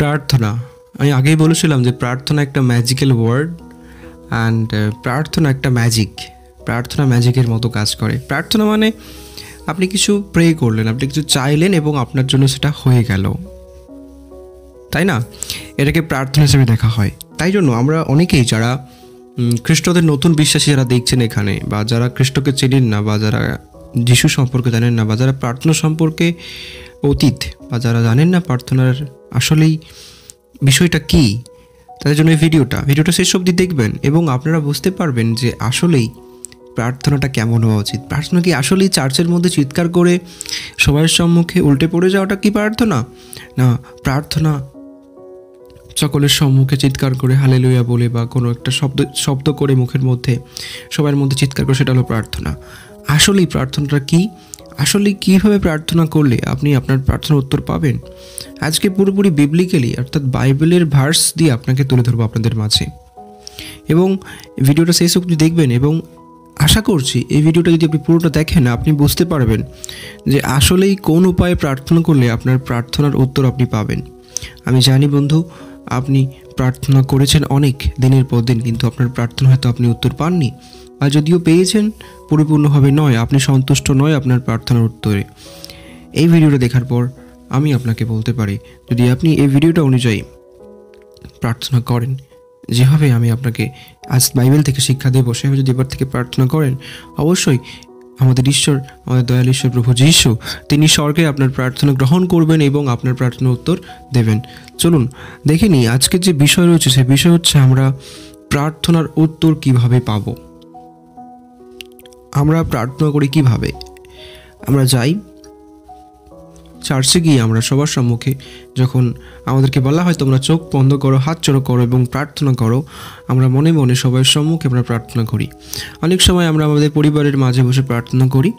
প্রার্থনা, আমি আগেই বলেছিলাম যে প্রার্থনা একটা ম্যাজিক্যাল ওয়ার্ড অ্যান্ড প্রার্থনা একটা ম্যাজিক। প্রার্থনা ম্যাজিকের মতো কাজ করে। প্রার্থনা মানে আপনি কিছু প্রে করলেন, আপনি কিছু চাইলেন এবং আপনার জন্য সেটা হয়ে গেল, তাই না? এটাকে প্রার্থনা হিসেবে দেখা হয়। তাই জন্য আমরা অনেকেই যারা খ্রিস্টদের নতুন বিশ্বাসী যারা দেখছেন এখানে, বা যারা খ্রিস্টকে চেনেন না, বা যারা যিশু সম্পর্কে জানেন না, বা যারা প্রার্থনা সম্পর্কে অতীত, বা যারা জানেন না প্রার্থনার আসলেই বিষয়টা কী, তাদের জন্য এই ভিডিওটা শেষ অবধি দেখবেন এবং আপনারা বুঝতে পারবেন যে আসলেই প্রার্থনাটা কেমন হওয়া উচিত। প্রার্থনা কি আসলেই চার্চের মধ্যে চিৎকার করে সবার সম্মুখে উল্টে পড়ে যাওয়াটা কি প্রার্থনা? না, প্রার্থনা সকলের সম্মুখে চিৎকার করে হালেলুয়া বলে বা কোনো একটা শব্দ করে মুখের মধ্যে সবার মধ্যে চিৎকার করে, সেটা হলো প্রার্থনা। আসলেই প্রার্থনাটা কি? আসলে কীভাবে প্রার্থনা করলে আপনি আপনার প্রার্থনার উত্তর পাবেন, আজকে পুরোপুরি বিবলিক্যালি অর্থাৎ বাইবেলের ভার্স দিয়ে আপনাকে তুলে ধরবো আপনাদের মাঝে। এবং ভিডিওটা শেষ অবধি দেখবেন এবং আশা করছি এই ভিডিওটা যদি আপনি পুরোটা দেখেন, আপনি বুঝতে পারবেন যে আসলেই কোন উপায়ে প্রার্থনা করলে আপনার প্রার্থনার উত্তর আপনি পাবেন। আমি জানি বন্ধু, আপনি প্রার্থনা করেছেন অনেক দিনের পর দিন, কিন্তু আপনার প্রার্থনা হয়তো আপনি উত্তর পাননি, আর যদিও পেয়েছেন পরিপূর্ণভাবে নয়, আপনি সন্তুষ্ট নয় আপনার প্রার্থনার উত্তরে। এই ভিডিওটা দেখার পর আমি আপনাকে বলতে পারি, যদি আপনি এই ভিডিওটা অনুযায়ী প্রার্থনা করেন, যেভাবে আমি আপনাকে আজ বাইবেল থেকে শিক্ষা দেবো, সেভাবে যদি এবার থেকে প্রার্থনা করেন, অবশ্যই আমাদের ঈশ্বর, আমাদের দয়াল ঈশ্বর প্রভু যীশু, তিনি স্বর্গে আপনার প্রার্থনা গ্রহণ করবেন এবং আপনার প্রার্থনার উত্তর দেবেন। চলুন দেখে নিই আজকের যে বিষয় রয়েছে, সে বিষয় হচ্ছে আমরা প্রার্থনার উত্তর কিভাবে পাব। আমরা প্রার্থনা করি কিভাবে? আমরা যাই চার্চে গিয়ে, আমরা সবার সম্মুখে যখন আমাদেরকে বলা হয় তোমরা চোখ বন্ধ করো, হাত জড়ো করো এবং প্রার্থনা করো, আমরা মনে মনে সবার সম্মুখে আমরা প্রার্থনা করি। অনেক সময় আমরা আমাদের পরিবারের মাঝে বসে প্রার্থনা করি,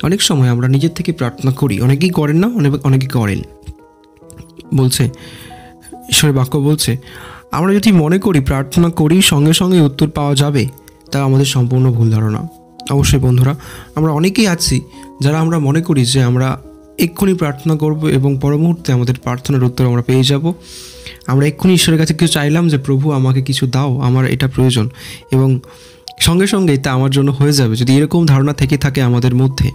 অনেক সময় আমরা নিজের থেকে প্রার্থনা করি। অনেকেই করেন না, অনেকে করেন। বলছে ঈশ্বরের বাক্য বলছে, আমরা যদি মনে করি প্রার্থনা করি সঙ্গে সঙ্গে উত্তর পাওয়া যাবে, তা আমাদের সম্পূর্ণ ভুল ধারণা। অবশ্যই বন্ধুরা, আমরা অনেকেই আছি যারা আমরা মনে করি যে আমরা এক্ষুনি প্রার্থনা করব এবং পর মুহূর্তে আমাদের প্রার্থনার উত্তর আমরা পেয়ে যাব। আমরা এক্ষুনি ঈশ্বরের কাছে কিছু চাইলাম যে প্রভু আমাকে কিছু দাও, আমার এটা প্রয়োজন, এবং সঙ্গে সঙ্গেই তা আমার জন্য হয়ে যাবে। যদি এরকম ধারণা থেকে থাকে আমাদের মধ্যে,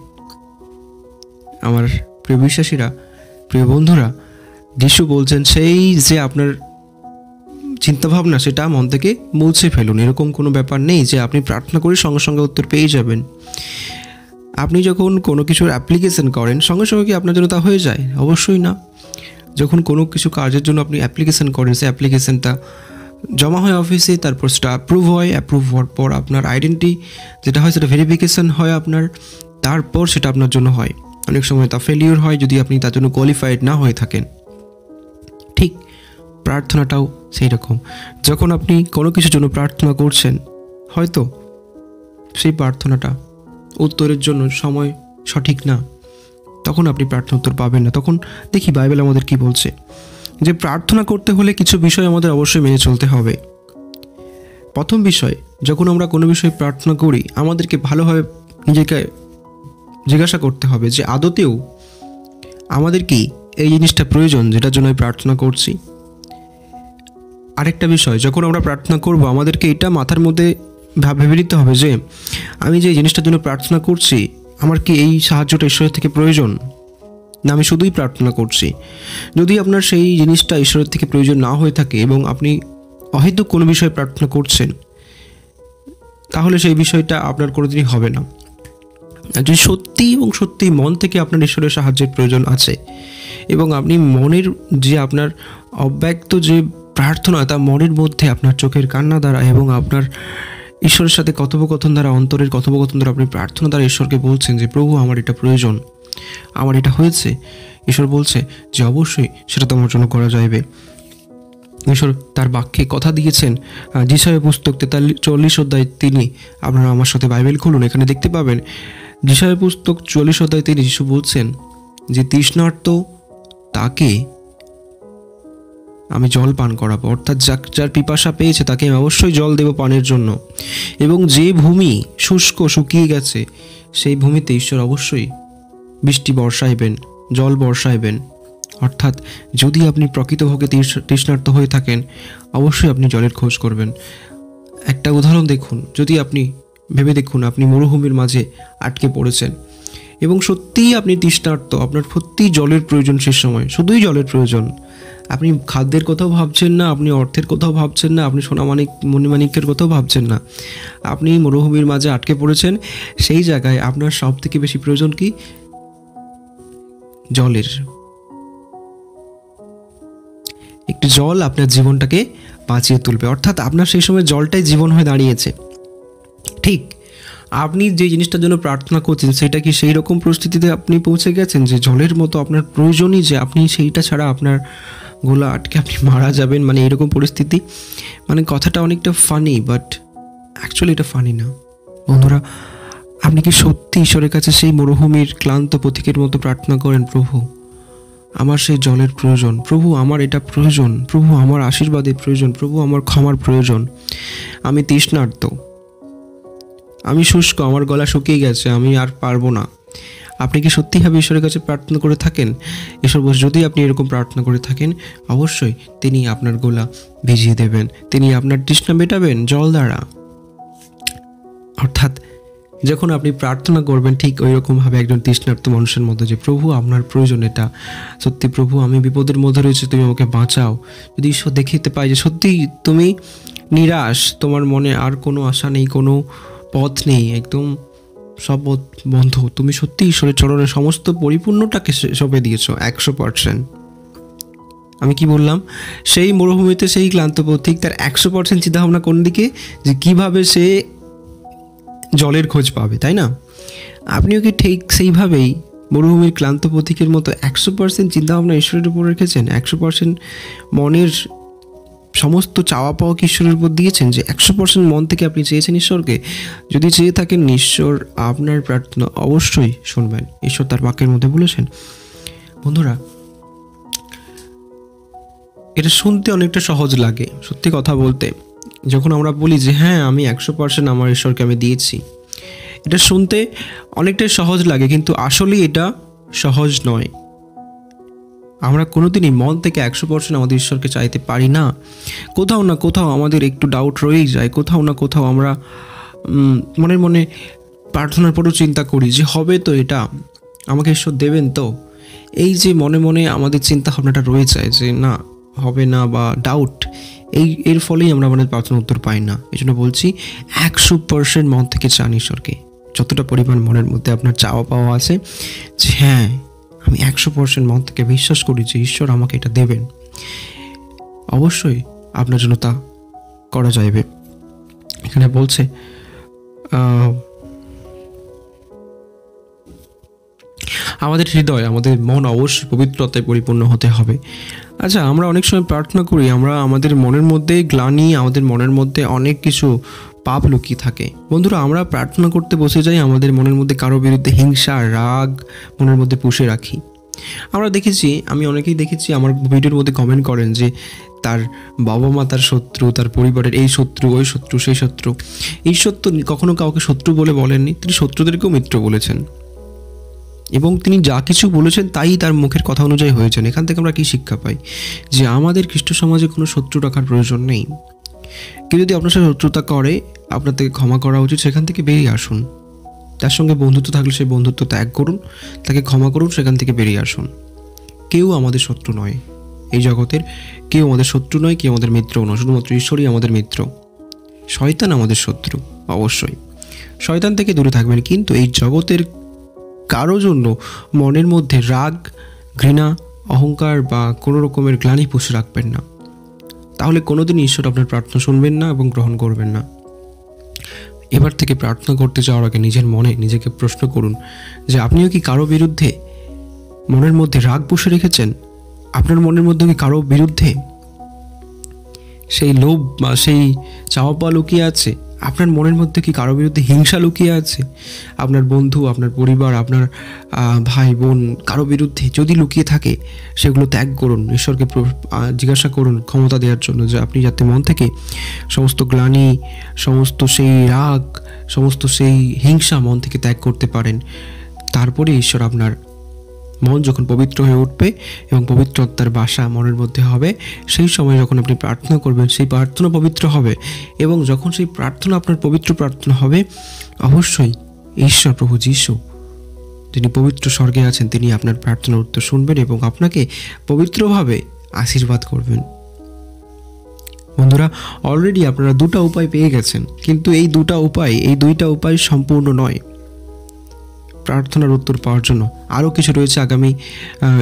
আমার প্রিয় বিশ্বাসীরা, প্রিয় বন্ধুরা, যিশু বলছেন সেই যে আপনার চিন্তাভাবনা সেটা মন থেকে মুছে ফেলুন। এরকম কোনো ব্যাপার নেই যে আপনি প্রার্থনা করে সঙ্গে সঙ্গে উত্তর পেয়ে যাবেন। আপনি যখন কোনো কিছুর অ্যাপ্লিকেশন করেন, সঙ্গে সঙ্গে কি আপনার জন্য তা হয়ে যায়? অবশ্যই না। যখন কোনো কিছু কাজের জন্য আপনি অ্যাপ্লিকেশন করেন, সেই অ্যাপ্লিকেশনটা জমা হয় অফিসে, তারপর সেটা অ্যাপ্রুভ হয়, অ্যাপ্রুভ হওয়ার পর আপনার আইডেন্টি যেটা হয় সেটা ভেরিফিকেশন হয় আপনার, তারপর সেটা আপনার জন্য হয়। অনেক সময় তা ফেলিওর হয় যদি আপনি তার জন্য কোয়ালিফাইড না হয়ে থাকেন। ঠিক প্রার্থনাটাও সেই রকম। যখন আপনি কোনো কিছুর জন্য প্রার্থনা করছেন, হয়তো সেই প্রার্থনাটা উত্তরের জন্য সময় সঠিক না, তখন আপনি প্রার্থনা উত্তর পাবেন না। তখন দেখি বাইবেল আমাদের কি বলছে, যে প্রার্থনা করতে হলে কিছু বিষয় আমাদের অবশ্যই মেনে চলতে হবে। প্রথম বিষয়, যখন আমরা কোনো বিষয়ে প্রার্থনা করি, আমাদেরকে ভালোভাবে নিজেকে জিজ্ঞাসা করতে হবে যে আদতেও আমাদের কি এই জিনিসটা প্রয়োজন যেটার জন্য আমি প্রার্থনা করছি। আরেকটা বিষয়, যখন আমরা প্রার্থনা করব, আমাদেরকে এটা মাথার মধ্যে ভেবে নিতে হবে যে আমি যে জিনিসটার জন্য প্রার্থনা করছি, আমার কি এই সাহায্যটা ঈশ্বরের থেকে প্রয়োজন, না আমি শুধুই প্রার্থনা করছি। যদি আপনার সেই জিনিসটা ঈশ্বরের থেকে প্রয়োজন না হয়ে থাকে এবং আপনি অহেতুক কোনো বিষয়ে প্রার্থনা করছেন, তাহলে সেই বিষয়টা আপনার কোনোদিনই হবে না। যদি সত্যি এবং সত্যি মন থেকে আপনার ঈশ্বরের সাহায্যের প্রয়োজন আছে এবং আপনি মনের যে আপনার অব্যক্ত যে প্রার্থনা, তা মনের মধ্যে আপনার চোখের কান্না দ্বারা এবং আপনার ঈশ্বরের সাথে কথোপকথন দ্বারা, অন্তরের কথোপকথন দ্বারা আপনি প্রার্থনা দ্বারা ঈশ্বরকে বলছেন যে প্রভু আমার এটা প্রয়োজন, আমার এটা হয়েছে, ঈশ্বর বলছে যে অবশ্যই সেটা তোমার জন্য করা যাবে। ঈশ্বর তার বাক্যে কথা দিয়েছেন। যিশায়া পুস্তক 43 অধ্যায় 3, আপনারা আমার সাথে বাইবেল খুলুন, এখানে দেখতে পাবেন যিশায়া পুস্তক 44 অধ্যায় 3 যিশু বলছেন যে তৃষ্ণার্ত তাকে আমি জল পান করাবো, অর্থাৎ যার পিপাসা পেয়েছে তাকে আমি অবশ্যই জল দেব পানের জন্য। এবং যে ভূমি শুকিয়ে গেছে, সেই ভূমিতে ঈশ্বর অবশ্যই বৃষ্টি বর্ষাইবেন, জল বর্ষাইবেন। অর্থাৎ যদি আপনি প্রকৃতভাবে তৃষ্ণার্ত হয়ে থাকেন, অবশ্যই আপনি জলের খোঁজ করবেন। একটা উদাহরণ দেখুন, যদি আপনি ভেবে দেখুন আপনি মরুভূমির মাঝে আটকে পড়েছেন এবং সত্যিই আপনি তৃষ্ণার্ত, আপনার সত্যিই জলের প্রয়োজন, সে সময় শুধুই জলের প্রয়োজন। আপনি খাদ্যের কথাও ভাবছেন না, আপনি অর্থের কথাও ভাবছেন না, আপনি মণিমাণিক্যের কথাও ভাবছেন না। আপনি মরুভূমির মাঝে আটকে পড়েছেন, সেই জায়গায় আপনার সব থেকে বেশি প্রয়োজন কি? জলের। একটু জল আপনার জীবনটাকে বাঁচিয়ে তুলবে, অর্থাৎ আপনার সেই সময় জলটাই জীবন হয়ে দাঁড়িয়েছে। ঠিক আপনি যে জিনিসটার জন্য প্রার্থনা করছেন, সেটা কি সেই রকম পরিস্থিতিতে আপনি পৌঁছে গেছেন যে জলের মতো আপনার প্রয়োজনই, যে আপনি সেইটা ছাড়া আপনার গোলা আটকে আপনি মারা যাবেন, মানে এরকম পরিস্থিতি? মানে কথাটা অনেকটা ফানি, বাট অ্যাকচুয়ালি এটা ফানি না। বন্ধুরা, আপনি কি সত্যি ঈশ্বরের কাছে সেই মরুভূমির ক্লান্ত পথিকের মতো প্রার্থনা করেন, প্রভু আমার সেই জলের প্রয়োজন, প্রভু আমার এটা প্রয়োজন, প্রভু আমার আশীর্বাদের প্রয়োজন, প্রভু আমার ক্ষমার প্রয়োজন, আমি তৃষ্ণার্ত, আমি শুষ্ক, আমার গলা শুকিয়ে গেছে, আমি আর পারবো না? আপনি কি সত্যিভাবে ঈশ্বরের কাছে প্রার্থনা করে থাকেন? ঈশ্বর বলছে, যদি আপনি এরকম প্রার্থনা করে থাকেন, অবশ্যই তিনি আপনার গলা ভিজিয়ে দেবেন, তিনি আপনার তৃষ্ণা মেটাবেন জল দ্বারা। অর্থাৎ যখন আপনি প্রার্থনা করবেন, ঠিক ওই রকমভাবে একজন তৃষ্ণার্ত মানুষের মধ্যে, যে প্রভু আপনার প্রয়োজন এটা, সত্যি প্রভু আমি বিপদের মধ্যে রয়েছে, তুমি আমাকে বাঁচাও। যদি ঈশ্বর দেখিতে পায় যে সত্যি তুমি নিরাশ, তোমার মনে আর কোনো আশা নেই, কোনো পথ নেই, একদম সব পথ বন্ধ, তুমি সত্যি ঈশ্বরের চরণে সমস্ত পরিপূর্ণটাকে সঁপে দিয়েছো 100%। আমি কি বললাম? সেই মরুভূমিতে সেই ক্লান্ত পথিক তার 100% চিন্তাভাবনা কোন দিকে, যে কিভাবে সে জলের খোঁজ পাবে, তাই না? আপনিও কি ঠিক সেইভাবেই মরুভূমির ক্লান্ত পথিকের মতো 100% চিন্তাভাবনা ঈশ্বরের উপর রেখেছেন? 100% মনের সমস্ত চাওয়া পাওয়া কি ঈশ্বরের উপর দিয়েছেন, যে 100% মন থেকে আপনি চেয়েছেন ঈশ্বরকে? যদি চেয়ে থাকেন, ঈশ্বর আপনার প্রার্থনা অবশ্যই শুনবেন। ঈশ্বর তার বাক্যের মধ্যে বলেছেন। বন্ধুরা, এটা শুনতে অনেকটা সহজ লাগে, সত্যি কথা বলতে, যখন আমরা বলি যে হ্যাঁ আমি 100% আমার ঈশ্বরকে আমি দিয়েছি, এটা শুনতে অনেকটাই সহজ লাগে, কিন্তু আসলে এটা সহজ নয়। আমরা কোনোদিনই মন থেকে 100% আমাদের ঈশ্বরকে চাইতে পারি না। কোথাও না কোথাও আমাদের একটু ডাউট রয়েই যায়, কোথাও না কোথাও আমরা মনে মনে প্রার্থনার পরও চিন্তা করি যে হবে তো, এটা আমাকে ঈশ্বর দেবেন তো। এই যে মনে মনে আমাদের চিন্তা ভাবনাটা রয়ে যায় যে না হবে না, বা ডাউট, এর ফলেই আমরা আমাদের প্রার্থনার উত্তর পাই না। এই জন্য বলছি 100% মন থেকে চান ঈশ্বরকে, যতটা পরিমাণ মনের মধ্যে আপনার চাওয়া পাওয়া আছে, যে হ্যাঁ আমি 100% মন থেকে বিশ্বাস করি যে ঈশ্বর আমাকে এটা দেবেন, অবশ্যই আপনার জন্য তা করা যাইবে। এখানে বলছে আমাদের হৃদয়, আমাদের মন অবশ্যই পবিত্রতায় পরিপূর্ণ হতে হবে। আচ্ছা, আমরা অনেক সময় প্রার্থনা করি, আমরা আমাদের মনের মধ্যে গ্লানি, আমাদের মনের মধ্যে অনেক কিছু পাপ লুকিয়ে থাকে। বন্ধুরা, আমরা প্রার্থনা করতে বসে যাই, আমাদের মনের মধ্যে কারো বিরুদ্ধে হিংসা, রাগ মনের মধ্যে পুষে রাখি। আমরা দেখেছি, আমি অনেকেই দেখেছি আমার ভিডিওর মধ্যে কমেন্ট করেন যে তার বাবা মা তার শত্রু, তার পরিবারের এই শত্রু, ওই শত্রু, সেই শত্রু। ঈশ্বর তো কখনো কাউকে শত্রু বলে বলেননি, তিনি শত্রুদেরকেও মিত্র বলেছেন, এবং তিনি যা কিছু বলেছেন তাই তার মুখের কথা অনুযায়ী হয়েছেন। এখান থেকে আমরা কি শিক্ষা পাই? যে আমাদের খ্রিস্ট সমাজে কোনো শত্রু রাখার প্রয়োজন নেই। কেউ যদি আপনার সাথে শত্রুতা করে, আপনার থেকে ক্ষমা করা উচিত, সেখান থেকে বেরিয়ে আসুন। তার সঙ্গে বন্ধুত্ব থাকলে সেই বন্ধুত্ব ত্যাগ করুন, তাকে ক্ষমা করুন, সেখান থেকে বেরিয়ে আসুন। কেউ আমাদের শত্রু নয়, এই জগতের কেউ আমাদের শত্রু নয়, কেউ আমাদের মিত্রও নয়, শুধুমাত্র ঈশ্বরই আমাদের মিত্র। শয়তান আমাদের শত্রু, অবশ্যই শয়তান থেকে দূরে থাকবেন, কিন্তু এই জগতের কারো জন্য মনের মধ্যে রাগ, ঘৃণা, অহংকার বা কোনো রকমের গ্লানি পুষে রাখবেন না। তাহলে কোনোদিন ঈশ্বর আপনার প্রার্থনা শুনবেন না এবং গ্রহণ করবেন না। এবার থেকে প্রার্থনা করতে যাওয়ার আগে নিজের মনে নিজেকে প্রশ্ন করুন যে আপনিও কি কারো বিরুদ্ধে মনের মধ্যে রাগ পুষে রেখেছেন? আপনার মনের মধ্যে কি কারো বিরুদ্ধে সেই লোভ বা সেই চাওয়া পাওয়া লুকিয়ে আছে? আপনার মনের মধ্যে কি কারো বিরুদ্ধে হিংসা লুকিয়ে আছে? আপনার বন্ধু, আপনার পরিবার, আপনার ভাই বোন, কারো বিরুদ্ধে যদি লুকিয়ে থাকে, সেগুলো ত্যাগ করুন। ঈশ্বরকে জিজ্ঞাসা করুন ক্ষমতা দেওয়ার জন্য, যে আপনি যাতে মন থেকে সমস্ত গ্লানি, সমস্ত সেই রাগ, সমস্ত সেই হিংসা মন থেকে ত্যাগ করতে পারেন। তারপরে ঈশ্বর আপনার মন যখন পবিত্র হয়ে উঠবে এবং পবিত্র আত্মার বাসা মনের মধ্যে হবে, সেই সময় যখন আপনি প্রার্থনা করবেন সেই প্রার্থনা পবিত্র হবে। এবং যখন সেই প্রার্থনা আপনার পবিত্র প্রার্থনা হবে, অবশ্যই ঈশ্বর প্রভু যিশু যিনি পবিত্র স্বর্গে আছেন তিনি আপনার প্রার্থনার উত্তর শুনবেন এবং আপনাকে পবিত্রভাবে আশীর্বাদ করবেন। বন্ধুরা, অলরেডি আপনারা দুটো উপায় পেয়ে গেছেন, কিন্তু এই দুইটা উপায় সম্পূর্ণ নয় প্রার্থনার উত্তর পাওয়ার জন্য। আরও কিছু রয়েছে আগামী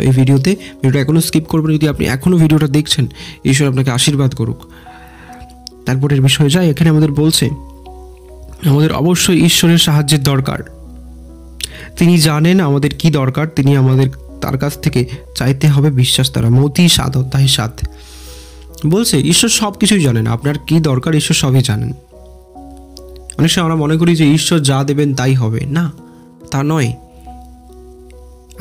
এই ভিডিওটা এখনও স্কিপ করবেন। যদি আপনি এখনও ভিডিওটা দেখছেন, ঈশ্বর আপনাকে আশীর্বাদ করুক। তারপরের বিষয়ে যাই। এখানে আমাদের বলছে আমাদের অবশ্যই ঈশ্বরের সাহায্যের দরকার। তিনি জানেন আমাদের কি দরকার, তিনি আমাদের তার কাছ থেকে চাইতে হবে বিশ্বাস দ্বারা। মতি 7:7 বলছে ঈশ্বর সব কিছুই জানেন, আপনার কি দরকার ঈশ্বর সবই জানেন। অনেক সময় আমরা মনে করি যে ঈশ্বর যা দেবেন তাই হবে, না তা নয়,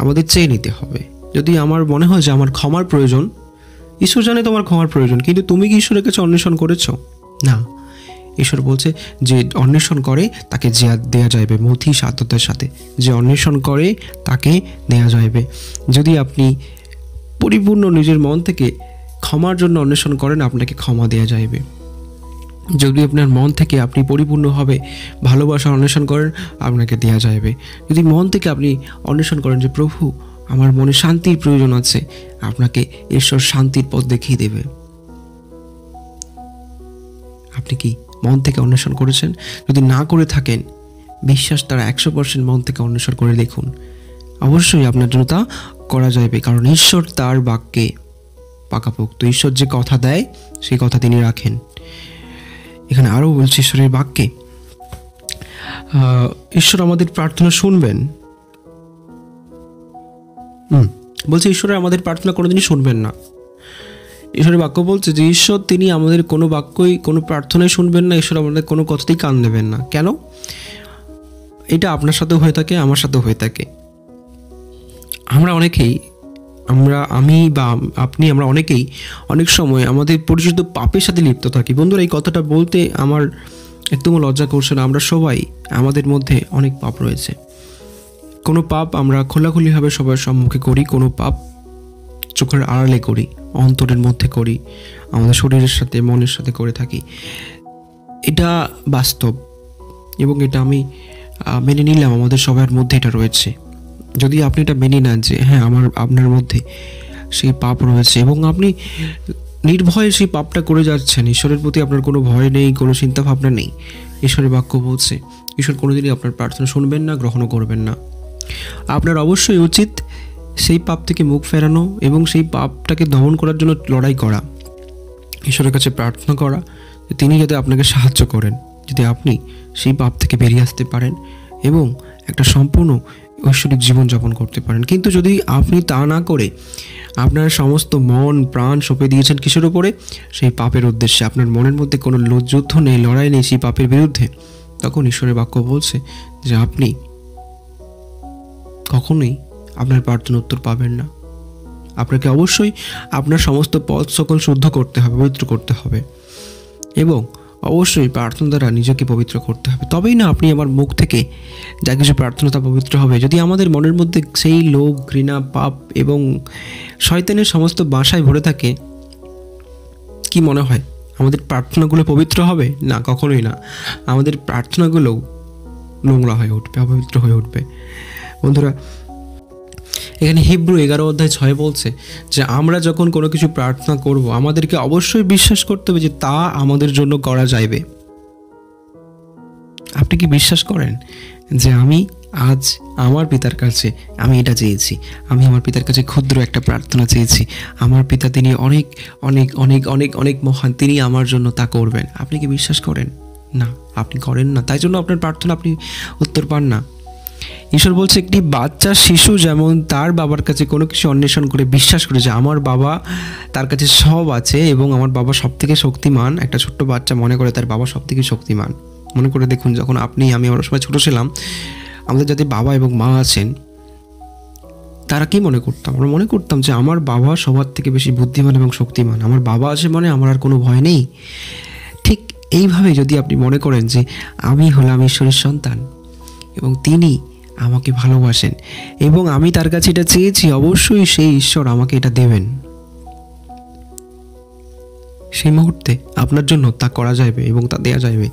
আমাদের চেয়ে নিতে হবে। যদি আমার মনে হয় যে আমার ক্ষমার প্রয়োজন, ঈশ্বর জানে তোমার ক্ষমার প্রয়োজন, কিন্তু তুমি কি ঈশ্বরের কাছে অন্বেষণ করেছো? না, ঈশ্বর বলছে যে অন্বেষণ করে তাকে দেয়া যাইবে। মথি 7:7 যে অন্বেষণ করে তাকে দেয়া যাইবে। যদি আপনি পরিপূর্ণ নিজের মন থেকে ক্ষমার জন্য অন্বেষণ করেন, আপনাকে ক্ষমা দেয়া যাইবে। যদি আপনার মন থেকে আপনি পরিপূর্ণভাবে ভালোবাসা অন্বেষণ করেন, আপনাকে দেয়া যাইবে। যদি মন থেকে আপনি অন্বেষণ করেন যে প্রভু আমার মনে শান্তির প্রয়োজন আছে, আপনাকে ঈশ্বর শান্তির পথ দেখিয়ে দেবে। আপনি কি মন থেকে অন্বেষণ করেছেন? যদি না করে থাকেন, বিশ্বাস দ্বারা 100% মন থেকে অন্বেষণ করে দেখুন, অবশ্যই আপনার জন্য তা করা যাবে। কারণ ঈশ্বর তার বাক্যে পাকাপোক্ত। ঈশ্বর যে কথা দেয় সেই কথা তিনি রাখেন। এখানে আরও বলছে ঈশ্বরের বাক্যে ঈশ্বর আমাদের প্রার্থনা শুনবেন। বলছে ঈশ্বরের আমাদের প্রার্থনা কোনোদিনই শুনবেন না। ঈশ্বরের বাক্য বলছে যে ঈশ্বর তিনি আমাদের কোনো বাক্যই কোনো প্রার্থনায় শুনবেন না, ঈশ্বর আমাদের কোনো কথাতেই কান দেবেন না। কেন? এটা আপনার সাথেও হয়ে থাকে, আমার সাথেও হয়ে থাকে। আমরা অনেকেই আমি বা আপনি আমরা অনেকেই অনেক সময় আমাদের পরিচিত পাপের সাথে লিপ্ত থাকি। বন্ধুরা, এই কথাটা বলতে আমার একদমও লজ্জা করছে না। আমরা সবাই, আমাদের মধ্যে অনেক পাপ রয়েছে। কোনো পাপ আমরা খোলাখুলিভাবে সবার সম্মুখে করি, কোনো পাপ চোখের আড়ালে করি, অন্তরের মধ্যে করি, আমাদের শরীরের সাথে মনের সাথে করে থাকি। এটা বাস্তব এবং এটা আমি মেনে নিলাম, আমাদের সবার মধ্যে এটা রয়েছে। যদি আপনি এটা মেনে নেন যে হ্যাঁ আপনার মধ্যে সেই পাপ রয়েছে এবং আপনি নির্ভয়ে সেই পাপটা করে যাচ্ছেন, ঈশ্বরের প্রতি আপনার কোনো ভয় নেই, কোনো চিন্তা ভাবনা নেই, ঈশ্বরের বাক্য বলছে ঈশ্বর কোনোদিনই আপনার প্রার্থনা শুনবেন না, গ্রহণও করবেন না। আপনার অবশ্যই উচিত সেই পাপ থেকে মুখ ফেরানো এবং সেই পাপটাকে দমন করার জন্য লড়াই করা, ঈশ্বরের কাছে প্রার্থনা করা তিনি যাতে আপনাকে সাহায্য করেন, যদি আপনি সেই পাপ থেকে বেরিয়ে আসতে পারেন এবং একটা সম্পূর্ণ ঐশ্বরিক জীবনযাপন করতে পারেন। কিন্তু যদি আপনি তা না করে আপনার সমস্ত মন প্রাণ সঁপে দিয়েছেন কিসের উপরে? সেই পাপের উদ্দেশ্যে। আপনার মনের মধ্যে কোনো যুদ্ধ নেই, লড়াই নেই সেই পাপের বিরুদ্ধে, তখন ঈশ্বরের বাক্য বলছে যে আপনি কখনোই আপনার প্রার্থনা উত্তর পাবেন না। আপনাকে অবশ্যই আপনার সমস্ত পথ সকল শুদ্ধ করতে হবে, পবিত্র করতে হবে এবং অবশ্যই প্রার্থনা দ্বারা নিজেকে পবিত্র করতে হবে। তবেই না আপনি আমার মুখ থেকে যা কিছু প্রার্থনা তা পবিত্র হবে। যদি আমাদের মনের মধ্যে সেই লোভ, ঘৃণা, পাপ এবং শয়তানের সমস্ত বাসায় ভরে থাকে, কি মনে হয় আমাদের প্রার্থনাগুলো পবিত্র হবে? না, কখনোই না। আমাদের প্রার্থনাগুলো নোংরা হয়ে উঠবে, অপবিত্র হয়ে উঠবে। বন্ধুরা, এখানে হিব্রু 11:6 বলছে যে আমরা যখন কোনো কিছু প্রার্থনা করব, আমাদেরকে অবশ্যই বিশ্বাস করতে হবে যে তা আমাদের জন্য করা যাইবে। আপনি কি বিশ্বাস করেন যে আমি আজ আমার পিতার কাছে আমি এটা চেয়েছি, আমি আমার পিতার কাছে ক্ষুদ্র একটা প্রার্থনা চেয়েছি, আমার পিতা তিনি অনেক অনেক অনেক অনেক অনেক মহান, তিনি আমার জন্য তা করবেন? আপনি কি বিশ্বাস করেন? না, আপনি করেন না। তাই জন্য আপনার প্রার্থনা আপনি উত্তর পান না। ঈশ্বর বলছে একটি বাচ্চা শিশু যেমন তার বাবার কাছে কোনো কিছু অন্বেষণ করে বিশ্বাস করে যে আমার বাবা তার কাছে সব আছে এবং আমার বাবা সব থেকে শক্তিমান, একটা ছোট্ট বাচ্চা মনে করে তার বাবা সব থেকে শক্তিমান। মনে করে দেখুন, যখন আমরা সবাই ছোটো ছিলাম, আমাদের যাতে বাবা এবং মা আছেন, তারা কি মনে করতাম? আমরা মনে করতাম যে আমার বাবা সবার থেকে বেশি বুদ্ধিমান এবং শক্তিমান, আমার বাবা আছে মানে আমার আর কোনো ভয় নেই। ঠিক এইভাবে যদি আপনি মনে করেন যে আমি হলাম ঈশ্বরের সন্তান এবং তিনি আমাকে ভালোবাসেন এবং আমি তার কাছে এটা চেয়েছি, অবশ্যই সেই ঈশ্বর আমাকে এটা দেবেন। সেই মুহূর্তে আপনার জন্য তা করা যাবে এবং তা দেয়া যাবে,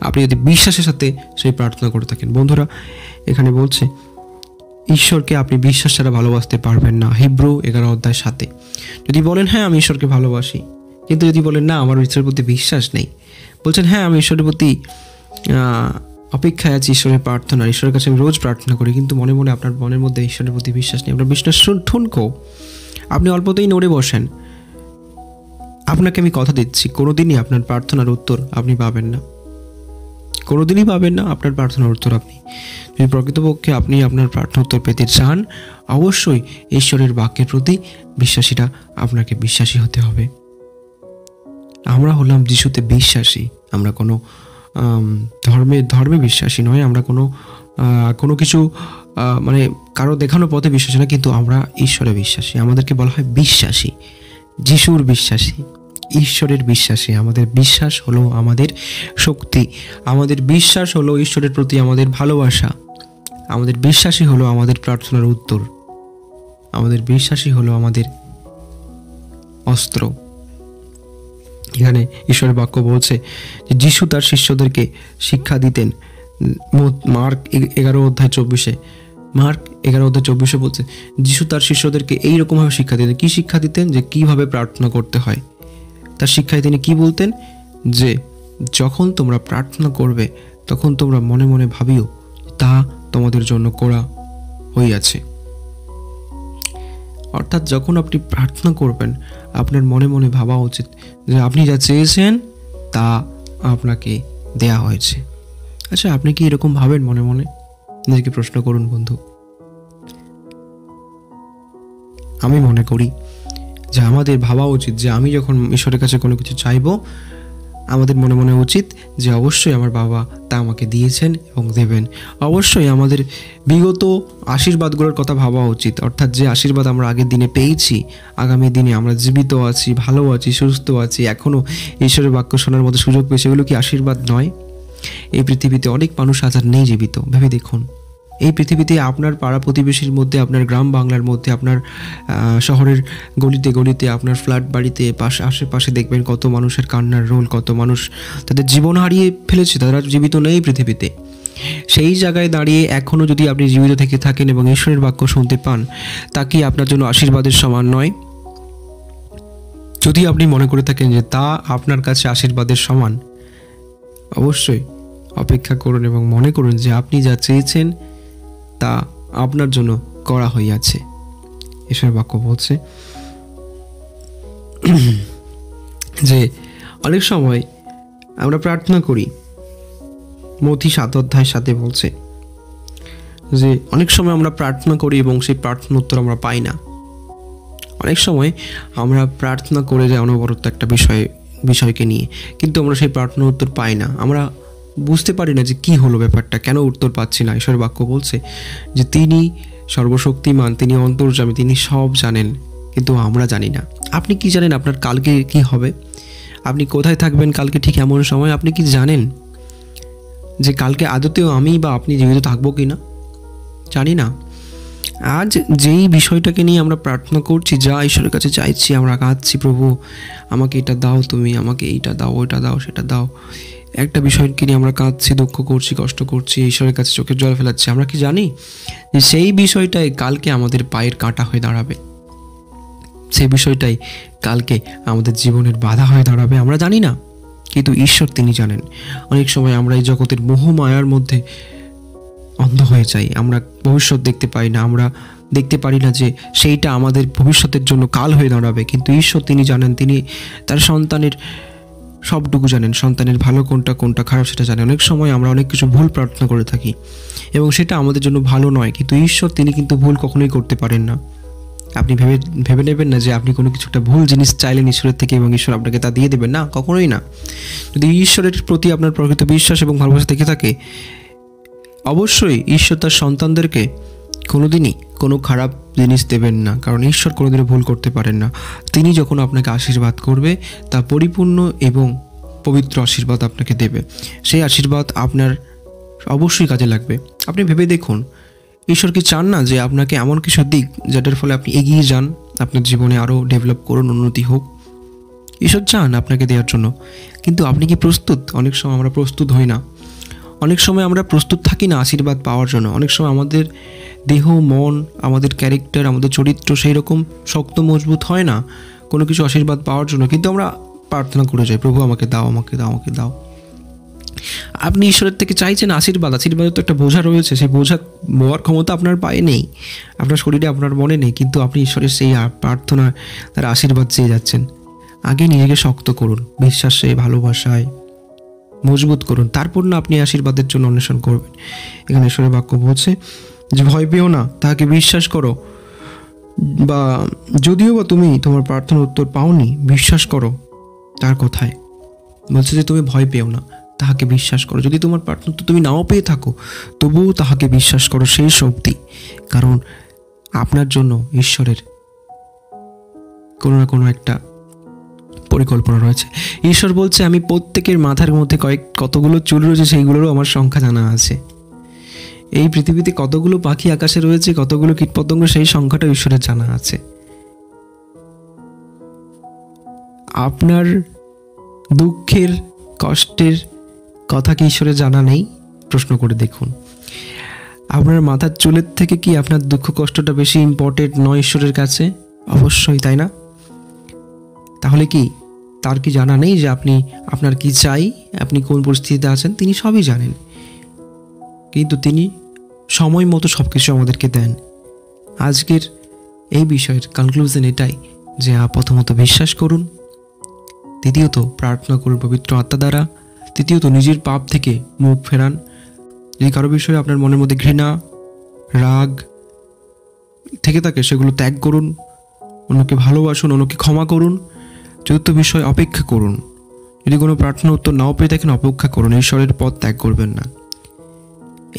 আপনি যদি বিশ্বাসের সাথে সেই প্রার্থনা করে থাকেন। বন্ধুরা, এখানে বলছে ঈশ্বরকে আপনি বিশ্বাস ছাড়া ভালোবাসতে পারবেন না। হিব্রু 11:7। যদি বলেন হ্যাঁ আমি ঈশ্বরকে ভালোবাসি, কিন্তু যদি বলেন না আমার ঈশ্বরের প্রতি বিশ্বাস নেই, বলছেন হ্যাঁ আমি ঈশ্বরের প্রতি অপেক্ষায় আছি, ঈশ্বরের প্রার্থনা, ঈশ্বরের কাছে আমি রোজ প্রার্থনা করি, কিন্তু মনে মনে আপনার মনের মধ্যে ঈশ্বরের প্রতি বিশ্বাস নেই, আপনার বিশ্বাস ঠুনকো, আপনি অল্পতেই নড়ে বসেন, আপনাকে আমি কথা দিচ্ছি কোনোদিনই আপনার প্রার্থনার উত্তর আপনি পাবেন না, কোনোদিনই পাবেন না আপনার প্রার্থনার উত্তর। আপনি যদি প্রকৃতপক্ষে আপনি আপনার প্রার্থনার উত্তর পেতে চান, অবশ্যই ঈশ্বরের বাক্যের প্রতি বিশ্বাসীরা আপনাকে বিশ্বাসী হতে হবে। আমরা হলাম যিশুতে বিশ্বাসী, আমরা কোনো ধর্মে বিশ্বাসী নয়, আমরা কোনো কিছু মানে কারো দেখানো পথে বিশ্বাসী না, কিন্তু আমরা ঈশ্বরে বিশ্বাসী। আমাদেরকে বলা হয় বিশ্বাসী, যিশুর বিশ্বাসী, ঈশ্বরের বিশ্বাসী। আমাদের বিশ্বাস হলো আমাদের শক্তি, আমাদের বিশ্বাস হলো ঈশ্বরের প্রতি আমাদের ভালোবাসা, আমাদের বিশ্বাসী হলো আমাদের প্রার্থনার উত্তর, আমাদের বিশ্বাসী হলো আমাদের অস্ত্র। এখানে ঈশ্বরের বাক্য বলছে যে যিশু তার শিষ্যদেরকে শিক্ষা দিতেন। মার্ক 11:24, মার্ক 11:24 বলছে যিশু তার শিষ্যদেরকে এইরকমভাবে শিক্ষা দিতেন। কি শিক্ষা দিতেন? যে কিভাবে প্রার্থনা করতে হয়। তার শিক্ষায় তিনি কি বলতেন? যে যখন তোমরা প্রার্থনা করবে তখন তোমরা মনে মনে ভাবিও তা তোমাদের জন্য করা হইয়াছে। অর্থাৎ যখন আপনি প্রার্থনা করবেন আপনার মনে মনে ভাবা উচিত যে আপনি যা চেয়েছেন তা আপনাকে দেয়া হয়েছে। আচ্ছা, আপনি কি এরকম ভাবেন মনে মনে? নিজেকে প্রশ্ন করুন বন্ধু। আমি মনে করি যে আমাদের ভাবা উচিত যে আমি যখন ঈশ্বরের কাছে কোনো কিছু চাইবো, আমাদের মনে মনে উচিত যে অবশ্যই আমার বাবা তা আমাকে দিয়েছেন এবং দেবেন। অবশ্যই আমাদের বিগত আশীর্বাদগুলোর কথা ভাবা উচিত, অর্থাৎ যে আশীর্বাদ আমরা আগের দিনে পেয়েছি, আগামী দিনে আমরা জীবিত আছি, ভালো আছি, সুস্থ আছি, এখনও ঈশ্বরের বাক্য শোনার মতো সুযোগ পেয়েছি, এগুলো কি আশীর্বাদ নয়? এই পৃথিবীতে অনেক মানুষ আজ আর নেই জীবিত। ভেবে দেখুন, এই পৃথিবীতে আপনার পাড়া প্রতিবেশীর মধ্যে, আপনার গ্রাম বাংলার মধ্যে, আপনার শহরের গলিতে গলিতে, আপনার ফ্ল্যাট বাড়িতে আশেপাশে দেখবেন কত মানুষের কান্নার রোল, কত মানুষ তাদের জীবন হারিয়ে ফেলেছে, তারা জীবিত নেই পৃথিবীতে। সেই জায়গায় দাঁড়িয়ে এখনও যদি আপনি জীবিত থেকে থাকেন এবং ঈশ্বরের বাক্য শুনতে পান, তা কি আপনার জন্য আশীর্বাদের সমান নয়? যদি আপনি মনে করে থাকেন যে তা আপনার কাছে আশীর্বাদের সমান, অবশ্যই অপেক্ষা করুন এবং মনে করুন যে আপনি যা চেয়েছেন তা আপনার জন্য করা হইয়াছে। ঈশ্বরের বাক্য বলছে যে অনেক সময় আমরা প্রার্থনা করি, মথি 7:7 বলছে যে অনেক সময় আমরা প্রার্থনা করি এবং সেই প্রার্থনার উত্তর আমরা পাই না। অনেক সময় আমরা প্রার্থনা করে যাই অনবরত একটা বিষয়কে নিয়ে, কিন্তু আমরা সেই প্রার্থনার উত্তর পাই না। আমরা বুঝতে পারি না যে কি হলো ব্যাপারটা, কেন উত্তর পাচ্ছি না। ঈশ্বরের বাক্য বলছে যে তিনি সর্বশক্তিমান, তিনি অন্তর্যামী, তিনি সব জানেন, কিন্তু আমরা জানি না। আপনি কি জানেন আপনার কালকে কি হবে? আপনি কোথায় থাকবেন কালকে ঠিক এমন সময়? আপনি কি জানেন যে কালকে আদতেও আমি বা আপনি জীবিত থাকবো কি না? জানি না। আজ যেই বিষয়টাকে নিয়ে আমরা প্রার্থনা করছি, যা ঈশ্বরের কাছে চাইছি, আমরা কাঁদছি, প্রভু আমাকে এটা দাও, তুমি আমাকে এইটা দাও, ওইটা দাও, সেটা দাও, একটা বিষয়কে নিয়ে আমরা কাঁদছি, দুঃখ করছি, কষ্ট করছি, ঈশ্বরের কাছে চোখের জল ফেলাচ্ছি। আমরা কি জানি যে সেই বিষয়টাই কালকে আমাদের পায়ের কাঁটা হয়ে দাঁড়াবে, সেই বিষয়টাই কালকে আমাদের জীবনের বাধা হয়ে দাঁড়াবে? আমরা জানি না, কিন্তু ঈশ্বর তিনি জানেন। অনেক সময় আমরা এই জগতের মোহমায়ার মধ্যে অন্ধ হয়ে যাই, আমরা ভবিষ্যৎ দেখতে পাই না, আমরা দেখতে পারি না যে সেইটা আমাদের ভবিষ্যতের জন্য কাল হয়ে দাঁড়াবে, কিন্তু ঈশ্বর তিনি জানেন, তিনি তার সন্তানের সবটুকু জানেন, সন্তানের ভালো কোনটা খারাপ সেটা জানেন। অনেক সময় আমরা অনেক কিছু ভুল প্রার্থনা করে থাকি এবং সেটা আমাদের জন্য ভালো নয়, কিন্তু ঈশ্বর তিনি কিন্তু ভুল কখনোই করতে পারেন না। আপনি ভেবে নেবেন না যে আপনি কোনো কিছু একটা ভুল জিনিস চাইলেন ঈশ্বরের থেকে এবং ঈশ্বর আপনাকে তা দিয়ে দেবেন, না, কখনোই না। যদি ঈশ্বরের প্রতি আপনার প্রকৃত বিশ্বাস এবং ভালোবাসা থেকে থাকে, অবশ্যই ঈশ্বর তার সন্তানদেরকে কোনোদিনই কোনো খারাপ জিনিস দেবেন না, কারণ ঈশ্বর কোনোদিনও ভুল করতে পারেন না। তিনি যখন আপনাকে আশীর্বাদ করবে তা পরিপূর্ণ এবং পবিত্র আশীর্বাদ আপনাকে দেবে। সেই আশীর্বাদ আপনার অবশ্যই কাজে লাগবে। আপনি ভেবে দেখুন, ঈশ্বর কি চান না যে আপনাকে এমন কিছু দিক যেটার ফলে আপনি এগিয়ে যান, আপনার জীবনে আরও ডেভেলপ করুন, উন্নতি হোক? ঈশ্বর চান আপনাকে দেওয়ার জন্য, কিন্তু আপনি কি প্রস্তুত? অনেক সময় আমরা প্রস্তুত হই না, অনেক সময় আমরা প্রস্তুত থাকি না আশীর্বাদ পাওয়ার জন্য। অনেক সময় আমাদের দেহ, মন, আমাদের ক্যারেক্টার, আমাদের চরিত্র সেই রকম শক্ত মজবুত হয় না কোনো কিছু আশীর্বাদ পাওয়ার জন্য, কিন্তু আমরা প্রার্থনা করে যাই, প্রভু আমাকে দাও, আমাকে দাও, আমাকে দাও। আপনি ঈশ্বরের থেকে চাইছেন আশীর্বাদ, আশীর্বাদের তো একটা বোঝা রয়েছে, সেই বোঝা নেওয়ার ক্ষমতা আপনার পায়ে নেই, আপনার শরীরে, আপনার মনে নেই, কিন্তু আপনি ঈশ্বরের সেই প্রার্থনা, তার আশীর্বাদ চেয়ে যাচ্ছেন। আগে নিজেকে শক্ত করুন, বিশ্বাসে, ভালোবাসায় মজবুত করুন, তারপর না আপনি আশীর্বাদের জন্য অন্বেষণ করবেন। এখানে ঈশ্বরের বাক্য বলছে যে ভয় পেও না, তাহাকে বিশ্বাস করো, বা যদিও বা তুমি তোমার প্রার্থনার উত্তর পাওনি, বিশ্বাস করো তার কথায়। বলছে যে তুমি ভয় পেও না, তাহাকে বিশ্বাস করো। যদি তোমার প্রার্থনা উত্তর তুমি নাও পেয়ে থাকো, তবুও তাহাকে বিশ্বাস করো, শেষ অবধি। কারণ আপনার জন্য ঈশ্বরের কোনো না কোনো একটা পরিকল্পনা রয়েছে। ঈশ্বর বলছে আমি প্রত্যেকের মাথার মধ্যে কতগুলো চুল রয়েছে সেইগুলোরও আমার সংখ্যা জানা আছে। এই পৃথিবীতে কতগুলো পাখি আকাশে রয়েছে, কতগুলো কীটপতঙ্গ, সেই সংখ্যাটা ঈশ্বরের জানা আছে। আপনার দুঃখের, কষ্টের কথা কি ঈশ্বরের জানা নেই? প্রশ্ন করে দেখুন। আপনার মাথার চুলের থেকে কি আপনার দুঃখ কষ্টটা বেশি ইম্পর্টেন্ট নয় ঈশ্বরের কাছে? অবশ্যই, তাই না? তাহলে কি তার কি জানা নেই যে আপনার কি চাই, আপনি কোন পরিস্থিতিতে আছেন? তিনি সবই জানেন, কিন্তু তিনি সময় মতো সব কিছু আমাদেরকে দেন। আজকের এই বিষয়ের কনক্লুশন এটাই যে প্রথমত বিশ্বাস করুন, দ্বিতীয়ত প্রার্থনা করুন পবিত্র আত্মা দ্বারা, তৃতীয়ত নিজের পাপ থেকে মুখ ফেরান। যদি কারো বিষয়ে আপনার মনের মধ্যে ঘৃণা, রাগ থেকে থাকে, সেগুলো ত্যাগ করুন, অন্যকে ভালোবাসুন, অন্যকে ক্ষমা করুন। চতুর্থ বিষয়, অপেক্ষা করুন। যদি কোনো প্রার্থনার উত্তর নাও পেয়ে থাকেন, অপেক্ষা করুন, ঈশ্বরের পথ ত্যাগ করবেন না।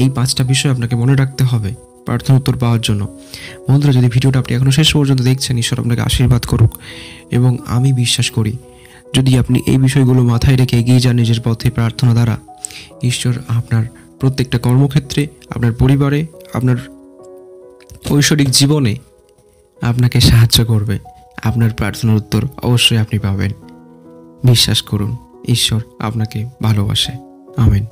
এই 5টা বিষয় আপনাকে মনে রাখতে হবে প্রার্থনার উত্তর পাওয়ার জন্য। বন্ধুরা, যদি ভিডিওটা আপনি এখনও শেষ পর্যন্ত দেখছেন, ঈশ্বর আপনাকে আশীর্বাদ করুক। এবং আমি বিশ্বাস করি যদি আপনি এই বিষয়গুলো মাথায় রেখে এগিয়ে যান নিজের পথে প্রার্থনা দ্বারা, ঈশ্বর আপনার প্রত্যেকটা কর্মক্ষেত্রে, আপনার পরিবারে, আপনার ঐশ্বরিক জীবনে আপনাকে সাহায্য করবে। আপনার প্রার্থনার উত্তর অবশ্যই আপনি পাবেন। বিশ্বাস করুন, ঈশ্বর আপনাকে ভালোবাসে। আমেন।